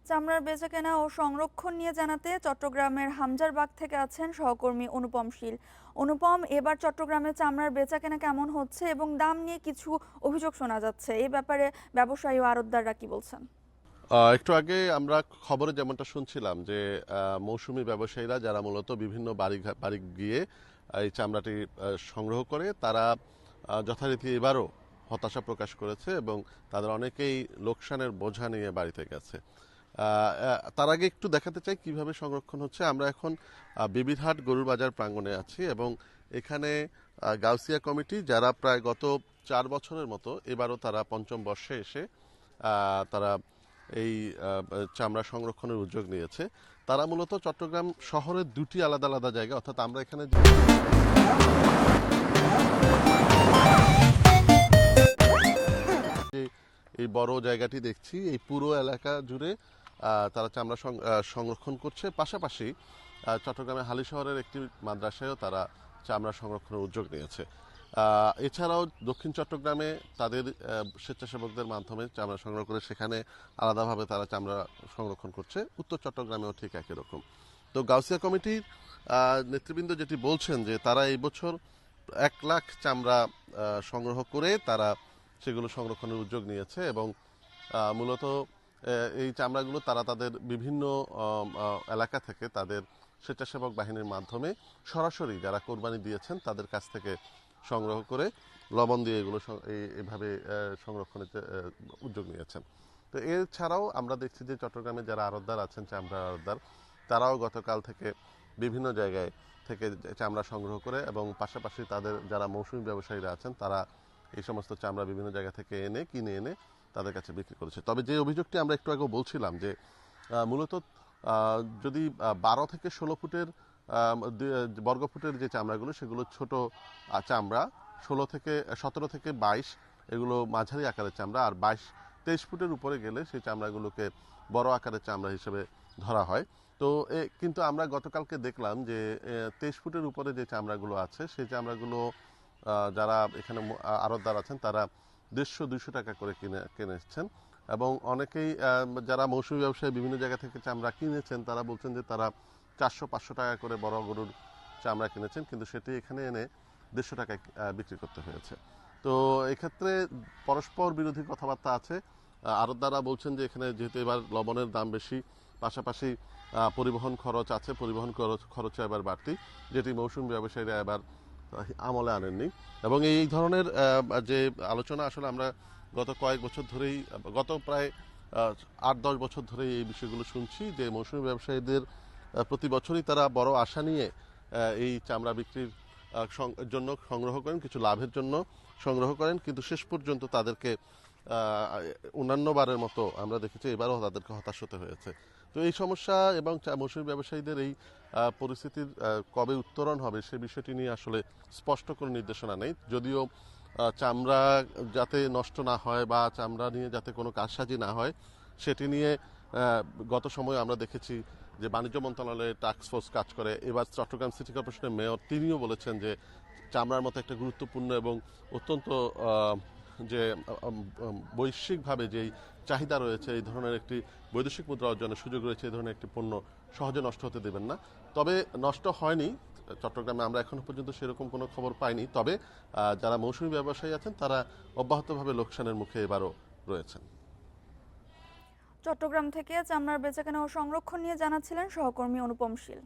চামড়ার বেচাকেনা ও সংরক্ষণ নিয়ে জানাতে চট্টগ্রামের হামজারবাগ থেকে আছেন সহকর্মী অনুপম শীল। অনুপম, এবার চট্টগ্রামে চামড়ার বেচাকেনা কেমন হচ্ছে এবং দাম নিয়ে কিছু অভিযোগ শোনা যাচ্ছে, এই ব্যাপারে ব্যবসায়ী ও আড়তদাররা কি বলছেন? একটু আগে আমরা খবরে যেমনটা শুনছিলাম যে মৌসুমী ব্যবসায়ীরা যারা মূলত বিভিন্ন বাড়ি গিয়ে এই চামড়াটি সংগ্রহ করে তারা যথারীতি এবারও হতাশা প্রকাশ করেছে এবং তাদের অনেকেই লোকসানের বোঝা নিয়ে বাড়িতে গেছে। তার আগে একটু দেখাতে চাই কিভাবে সংরক্ষণ হচ্ছে। আমরা এখন বিবিরহাট গরুর বাজার প্রাঙ্গণে আছি এবং এখানে গাউসিয়া কমিটি যারা প্রায় গত 4 বছরের মতো এবারও তারা পঞ্চম বর্ষে এসে তারা এই চামড়া সংরক্ষণের উদ্যোগ নিয়েছে। তারা মূলত চট্টগ্রাম শহরের দুটি আলাদা আলাদা জায়গা, অর্থাৎ আমরা এখানে এই বড় জায়গাটি দেখছি, এই পুরো এলাকা জুড়ে তারা চামড়া সংরক্ষণ করছে। পাশাপাশি চট্টগ্রামের হালি শহরের একটি মাদ্রাসায়ও তারা চামড়া সংরক্ষণের উদ্যোগ নিয়েছে। এছাড়াও দক্ষিণ চট্টগ্রামে তাদের স্বেচ্ছাসেবকদের মাধ্যমে চামড়া সংগ্রহ করে সেখানে আলাদাভাবে তারা চামড়া সংরক্ষণ করছে। উত্তর চট্টগ্রামেও ঠিক একই রকম। তো গাউসিয়া কমিটির নেতৃবৃন্দ যেটি বলছেন যে তারা এই বছর 1 লাখ চামড়া সংগ্রহ করে তারা সেগুলো সংরক্ষণের উদ্যোগ নিয়েছে এবং মূলত এই চামড়াগুলো তারা তাদের বিভিন্ন এলাকা থেকে তাদের স্বেচ্ছাসেবক বাহিনীর মাধ্যমে সরাসরি যারা কোরবানি দিয়েছেন তাদের কাছ থেকে সংগ্রহ করে লবণ দিয়ে এগুলো এইভাবে সংরক্ষণের উদ্যোগ নিয়েছেন। তো এছাড়াও আমরা দেখছি যে চট্টগ্রামে যারা আড়তদার আছেন, চামড়ার আড়তদার, তারাও গতকাল থেকে বিভিন্ন জায়গায় থেকে চামড়া সংগ্রহ করে এবং পাশাপাশি তাদের যারা মৌসুমী ব্যবসায়ীরা আছেন তারা এই সমস্ত চামড়া বিভিন্ন জায়গা থেকে কিনে এনে তাদের কাছে বিক্রি করেছে। তবে যে অভিযোগটি আমরা একটু আগে বলছিলাম যে মূলত যদি 12 থেকে 16 ফুটের বর্গফুটের যে চামড়াগুলো সেগুলো ছোট চামড়া, 17 থেকে 22 এগুলো মাঝারি আকারের চামড়া, আর 22-23 ফুটের উপরে গেলে সেই চামড়াগুলোকে বড় আকারের চামড়া হিসেবে ধরা হয়। তো কিন্তু আমরা গতকালকে দেখলাম যে 23 ফুটের উপরে যে চামড়াগুলো আছে সেই চামড়াগুলো যারা এখানে আড়তদার আছেন তারা 150-200 টাকা করে কিনেছেন এবং অনেকেই যারা মৌসুমী ব্যবসায়ী বিভিন্ন জায়গা থেকে চামড়া কিনেছেন তারা বলছেন যে তারা 400-500 টাকা করে বড় গরুর চামড়া কিনেছেন, কিন্তু সেটি এখানে এনে 150 টাকায় বিক্রি করতে হয়েছে। তো এক্ষেত্রে পরস্পর বিরোধী কথাবার্তা আছে। আড়তদাররা বলছেন যে এখানে যেহেতু এবার লবণের দাম বেশি, পাশাপাশি পরিবহন খরচ আছে, পরিবহন খরচ এবার বাড়তি, যেটি মৌসুমী ব্যবসায়ীরা এবার আমলে আনেননি। এবং এই ধরনের যে আলোচনা আসলে আমরা গত কয়েক বছর ধরেই, গত প্রায় 8-10 বছর ধরেই এই বিষয়গুলো শুনছি যে মৌসুমী ব্যবসায়ীদের প্রতি বছরই তারা বড় আশা নিয়ে এই চামড়া বিক্রির জন্য সংগ্রহ করেন, কিছু লাভের জন্য সংগ্রহ করেন, কিন্তু শেষ পর্যন্ত তাদেরকে অন্যান্যবারের মতো আমরা দেখেছি এবারও তাদেরকে হতাশ হতে হয়েছে। তো এই সমস্যা এবং মৌসুমী ব্যবসায়ীদের এই পরিস্থিতির কবে উত্তরণ হবে সে বিষয়টি নিয়ে আসলে স্পষ্ট কোনো নির্দেশনা নেই। যদিও চামড়া যাতে নষ্ট না হয় বা চামড়া নিয়ে যাতে কোনো কারসাজি না হয় সেটি নিয়ে গত সময়ে আমরা দেখেছি যে বাণিজ্য মন্ত্রণালয়ে টাস্কফোর্স কাজ করে। এবার চট্টগ্রাম সিটি কর্পোরেশনের মেয়র তিনিও বলেছেন যে চামড়ার মতো একটা গুরুত্বপূর্ণ এবং অত্যন্ত যে বৈশ্বিকভাবে যেই চাহিদা রয়েছে, এই ধরনের একটি বৈদেশিক মুদ্রা অর্জনের সুযোগ রয়েছে, এই ধরনের একটি পণ্য সহজে নষ্ট হতে দেবেন না। তবে নষ্ট হয়নি চট্টগ্রামে, আমরা এখনো পর্যন্ত সেরকম কোনো খবর পাইনি। তবে যারা মৌসুমী ব্যবসায়ী আছেন তারা অব্যাহতভাবে লোকসানের মুখে এবারও রয়েছেন। চট্টগ্রাম থেকে চামড়ার বেচাকেনা ও সংরক্ষণ নিয়ে জানাচ্ছিলেন সহকর্মী অনুপম শীল।